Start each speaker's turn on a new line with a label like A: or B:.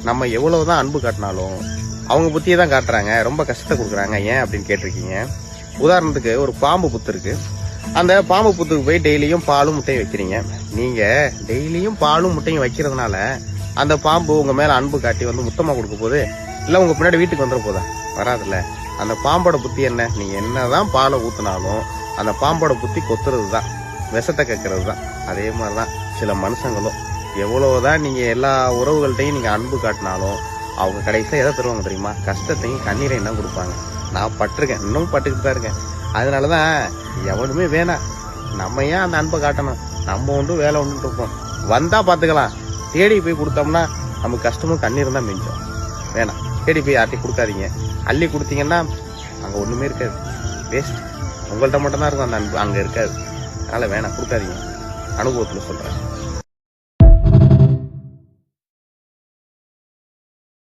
A: நம்ம எவ்வளவுதான் அன்பு காட்டினாலும் அவங்க புத்தியை தான் காட்டுறாங்க, ரொம்ப கஷ்டத்தை கொடுக்குறாங்க. ஏன் அப்படின்னு கேட்டிருக்கீங்க. உதாரணத்துக்கு ஒரு பாம்பு புத்து இருக்கு. அந்த பாம்பு புத்துக்கு போய் டெய்லியும் பாலும் முட்டையும் வைக்கிறீங்க. நீங்க டெய்லியும் பாலும் முட்டையும் வைக்கிறதுனால அந்த பாம்பு உங்க மேல அன்பு காட்டி வந்து முத்தமா கொடுக்க போகுது, இல்ல உங்க பின்னாடி வீட்டுக்கு வந்துட போதா? வராதுல்ல. அந்த பாம்போட புத்தி என்ன? நீங்க என்னதான் பாலை ஊத்தினாலும் அந்த பாம்போட புத்தி கொத்துறது தான், விஷத்தை கேட்கறது தான். அதே மாதிரிதான் சில மனுஷங்களும் எவ்வளவுதான் நீங்க எல்லா உறவுகள்கிட்டையும் நீங்க அன்பு காட்டினாலும் அவங்க கடைசியா எதை தருவாங்க தெரியுமா? கஷ்டத்தையும் கண்ணீரையும் தான் கொடுப்பாங்க. நான் பட்டிருக்கேன், இன்னும் பட்டுக்கிட்டு தான் இருக்கேன். அதனாலதான் எவனுமே வேணாம். நம்ம ஏன் அந்த அன்பை காட்டணும்? நம்ம ஒன்று வேலை ஒன்று இருப்போம், வந்தா பாத்துக்கலாம். தேடி போய் கொடுத்தோம்னா நமக்கு கஷ்டமும் கண்ணீரும் தான் மிஞ்சம். வேணாம், தேடி போய் யார்ட்டையும் கொடுக்காதீங்க. அள்ளி கொடுத்தீங்கன்னா அங்க ஒண்ணுமே இருக்காது, வேஸ்ட். உங்கள்கிட்ட மட்டும் தான் இருக்கும் அந்த அன்பு, அங்க இருக்காது. அதனால வேணாம், கொடுக்காதீங்க. அனுபவத்துல சொல்றேன்.